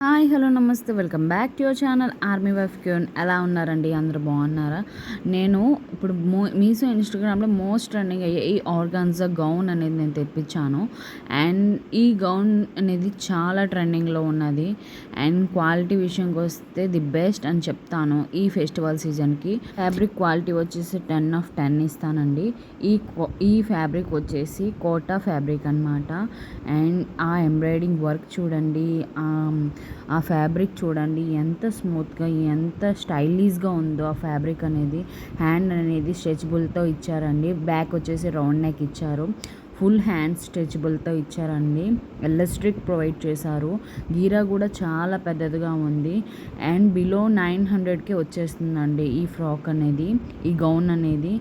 Hi hello నమస్తే welcome back to your channel army wife క్యూన్. ఎలా ఉన్నారండి? అందరూ బాగున్నారా? నేను ఇప్పుడు మీషో ఇన్స్టాగ్రామ్లో మోస్ట్ ట్రెండింగ్ అయ్యే ఈ ఆర్గాన్జా గౌన్ అనేది నేను తెప్పించాను. అండ్ ఈ గౌన్ అనేది చాలా ట్రెండింగ్లో ఉన్నది. అండ్ క్వాలిటీ విషయంకి వస్తే ది బెస్ట్ అని చెప్తాను. ఈ ఫెస్టివల్ సీజన్కి ఫ్యాబ్రిక్ క్వాలిటీ వచ్చేసి 10/10 ఇస్తానండి. ఈ ఫ్యాబ్రిక్ వచ్చేసి కోటా ఫ్యాబ్రిక్ అనమాట. అండ్ ఆ ఎంబ్రాయిడింగ్ వర్క్ చూడండి, ఆ ఫ్యాబ్రిక్ చూడండి ఎంత స్మూత్గా, ఎంత స్టైలిష్గా ఉందో ఆ ఫ్యాబ్రిక్ అనేది. హ్యాండ్ అనేది స్ట్రెచబుల్తో ఇచ్చారండి. బ్యాక్ వచ్చేసి రౌండ్ నెక్ ఇచ్చారు. ఫుల్ హ్యాండ్ స్ట్రెచబుల్తో ఇచ్చారండి. ఎలాస్టిక్ ప్రొవైడ్ చేశారు. గీరా కూడా చాలా పెద్దదిగా ఉంది. అండ్ బిలో 900కే వచ్చేస్తుందండి ఈ ఫ్రాక్ అనేది, ఈ గౌన్ అనేది.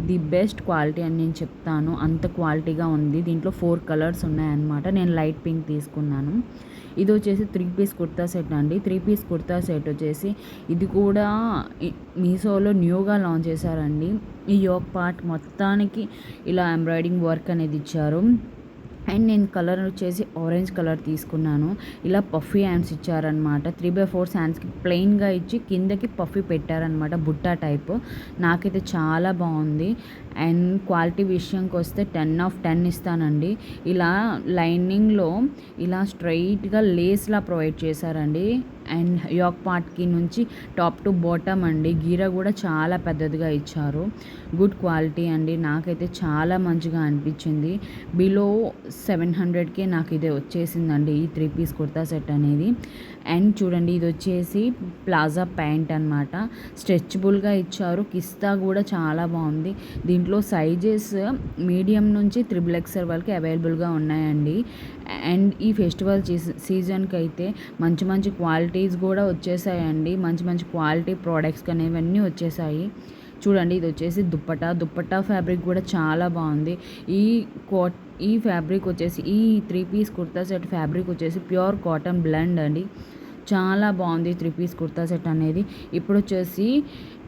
ది బెస్ట్ క్వాలిటీ అని నేను చెప్తాను. అంత క్వాలిటీగా ఉంది. దీంట్లో 4 కలర్స్ ఉన్నాయన్నమాట. నేను లైట్ పింక్ తీసుకున్నాను. ఇది వచ్చేసి 3 పీస్ కుర్తా సెట్ అండి. 3 పీస్ కుర్తా సెట్ వచ్చేసి ఇది కూడా మీషోలో న్యూగా లాంచ్ చేశారండి. ఈ యోక్ పార్ట్ మొత్తానికి ఇలా ఎంబ్రాయిడింగ్ వర్క్ అనేది ఇచ్చారు. అండ్ నేను కలర్ వచ్చేసి ఆరెంజ్ కలర్ తీసుకున్నాను. ఇలా పఫీ హ్యాండ్స్ ఇచ్చారనమాట. 3/4 హ్యాండ్స్కి ప్లెయిన్గా ఇచ్చి కిందకి పఫీ పెట్టారనమాట, బుట్టా టైప్. నాకైతే చాలా బాగుంది. అండ్ క్వాలిటీ విషయంకి వస్తే 10/10 ఇస్తానండి. ఇలా లైనింగ్లో ఇలా స్ట్రైట్గా లేస్లా ప్రొవైడ్ చేశారండి. అండ్ యోక్ పార్ట్కి నుంచి టాప్ టు బాటమ్ అండి. గీర కూడా చాలా పెద్దదిగా ఇచ్చారు. గుడ్ క్వాలిటీ అండి. నాకైతే చాలా మంచిగా అనిపించింది. బిలో 700కే నాకు ఇది వచ్చేసిందండి, ఈ 3 పీస్ కుర్తా సెట్ అనేది. అండ్ చూడండి, ఇది వచ్చేసి ప్లాజా ప్యాంట్ అనమాట. స్ట్రెచబుల్గా ఇచ్చారు. కిస్తా కూడా చాలా బాగుంది. దీంట్లో సైజెస్ మీడియం నుంచి 3XL వరకు అవైలబుల్గా ఉన్నాయండి. అండ్ ఈ ఫెస్టివల్ సీజన్కి అయితే మంచి మంచి క్వాలిటీస్ కూడా వచ్చేసాయండి. మంచి మంచి క్వాలిటీ ప్రోడక్ట్స్ అనేవన్నీ వచ్చేసాయి. చూడండి, ఇది వచ్చేసి దుప్పటా ఫ్యాబ్రిక్ కూడా చాలా బాగుంది. ఈ ఫ్యాబ్రిక్ వచ్చేసి ఈ 3 పీస్ కుర్తా సెట్ ఫ్యాబ్రిక్ వచ్చేసి ప్యూర్ కాటన్ బ్లెండ్ అండి. చాలా బాగుంది 3 పీస్ కుర్తా సెట్ అనేది. ఇప్పుడు వచ్చేసి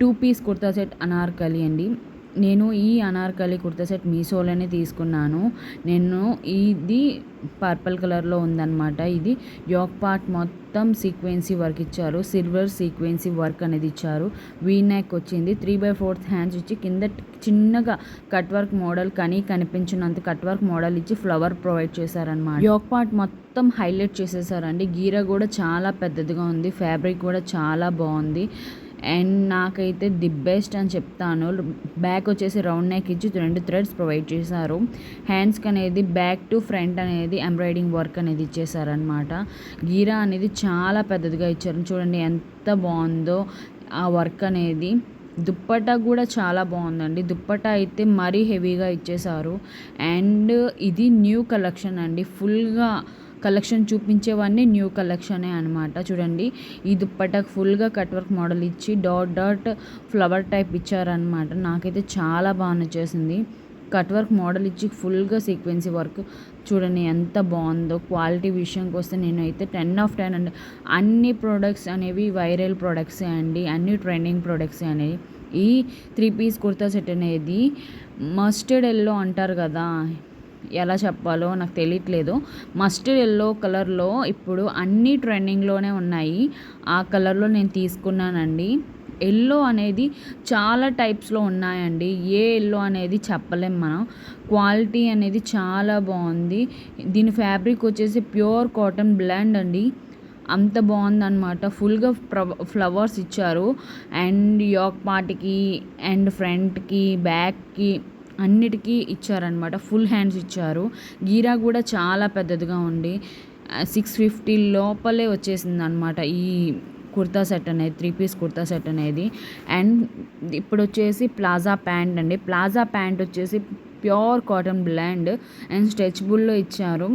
2 పీస్ కుర్తా సెట్ అనార్కలి అండి. నేను ఈ అనార్కలి కుర్తా సెట్ మీషోలోనే తీసుకున్నాను. ఇది పర్పుల్ కలర్లో ఉందన్నమాట. ఇది యోక్ పార్ట్ మొత్తం సీక్వెన్సీ వర్క్ ఇచ్చారు. సిల్వర్ సీక్వెన్సీ వర్క్ అనేది ఇచ్చారు. వీ నెక్ వచ్చింది. 3/4 హ్యాండ్స్ ఇచ్చి కింద చిన్నగా కట్ వర్క్ మోడల్ కనిపించినంత కట్ వర్క్ మోడల్ ఇచ్చి ఫ్లవర్ ప్రొవైడ్ చేశారనమాట. యోక్ పార్ట్ మొత్తం హైలైట్ చేసేసారండి. గీర కూడా చాలా పెద్దదిగా ఉంది. ఫ్యాబ్రిక్ కూడా చాలా బాగుంది. అండ్ నాకైతే ది బెస్ట్ అని చెప్తాను. బ్యాక్ వచ్చేసి రౌండ్ నెక్ ఇచ్చి 2 థ్రెడ్స్ ప్రొవైడ్ చేశారు. హ్యాండ్స్కి అనేది బ్యాక్ టు ఫ్రంట్ అనేది ఎంబ్రాయిడింగ్ వర్క్ అనేది ఇచ్చేసారనమాట. గీరా అనేది చాలా పెద్దదిగా ఇచ్చారు. చూడండి ఎంత బాగుందో ఆ వర్క్ అనేది. దుప్పటా కూడా చాలా బాగుందండి. దుప్పటా అయితే మరీ హెవీగా ఇచ్చేసారు. అండ్ ఇది న్యూ కలెక్షన్ అండి. ఫుల్గా కలెక్షన్ చూపించేవన్నీ న్యూ కలెక్షనే అనమాట. చూడండి, ఈ దుప్పటాకు ఫుల్గా కట్ వర్క్ మోడల్ ఇచ్చి డాట్ ఫ్లవర్ టైప్ ఇచ్చారనమాట. నాకైతే చాలా బాగా నచ్చేసింది. కట్ వర్క్ మోడల్ ఇచ్చి ఫుల్గా సీక్వెన్సీ వర్క్ చూడండి ఎంత బాగుందో. క్వాలిటీ విషయంకి వస్తే నేనైతే 10/10 అండి. అన్ని ప్రోడక్ట్స్ అనేవి వైరల్ ప్రోడక్ట్సే అండి. అన్ని ట్రెండింగ్ ప్రోడక్ట్సే అనేవి. ఈ 3 పీస్ కుర్తా సెట్ అనేది మస్టర్డ్ ఎల్లో అంటారు కదా, ఎలా చెప్పాలో నాకు తెలియట్లేదు. మస్టర్డ్ ఎల్లో కలర్లో ఇప్పుడు అన్నీ ట్రెండింగ్లోనే ఉన్నాయి. ఆ కలర్లో నేను తీసుకున్నానండి. ఎల్లో అనేది చాలా టైప్స్లో ఉన్నాయండి. ఏ ఎల్లో అనేది చెప్పలేం మనం. క్వాలిటీ అనేది చాలా బాగుంది. దీని ఫ్యాబ్రిక్ వచ్చేసి ప్యూర్ కాటన్ బ్లెండ్ అండి. అంత బాగుందన్నమాట. ఫుల్గా ఫ్లవర్స్ ఇచ్చారు. అండ్ యోక్ పార్ట్కి అండ్ ఫ్రంట్కి బ్యాక్కి అన్నిటికీ ఇచ్చారనమాట. ఫుల్ హ్యాండ్స్ ఇచ్చారు. గీరా కూడా చాలా పెద్దదిగా ఉండి 650 లోపలే వచ్చేసింది అనమాట ఈ కుర్తా సెట్ అనేది, 3 పీస్ కుర్తా సెట్ అనేది. అండ్ ఇప్పుడు వచ్చేసి ప్లాజా ప్యాంట్ అండి. ప్లాజా ప్యాంట్ వచ్చేసి ప్యూర్ కాటన్ బ్లెండ్ అండ్ స్ట్రెచబుల్లో ఇచ్చారు.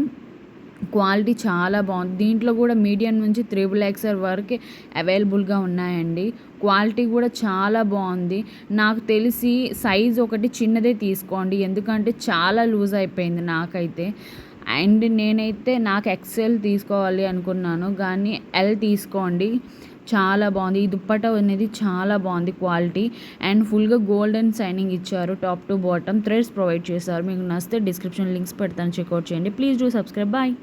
క్వాలిటీ చాలా బాగుంది. దీంట్లో కూడా మీడియం నుంచి 3XL వరకు అవైలబుల్గా ఉన్నాయండి. క్వాలిటీ కూడా చాలా బాగుంది. నాకు తెలిసి సైజ్ ఒకటి చిన్నదే తీసుకోండి, ఎందుకంటే చాలా లూజ్ అయిపోయింది నాకైతే. అండ్ నేనైతే నాకు XL తీసుకోవాలి అనుకున్నాను, కానీ L తీసుకోండి. చాలా బాగుంది. ఈ దుప్పటా అనేది చాలా బాగుంది క్వాలిటీ. అండ్ ఫుల్గా గోల్డెన్ సైనింగ్ ఇచ్చారు. Top to bottom threads provide చేశారు. మీకు నచ్చితే డిస్క్రిప్షన్ లింక్స్ పెడతాను, చెక్అవుట్ చేయండి. Please do subscribe. బాయ్.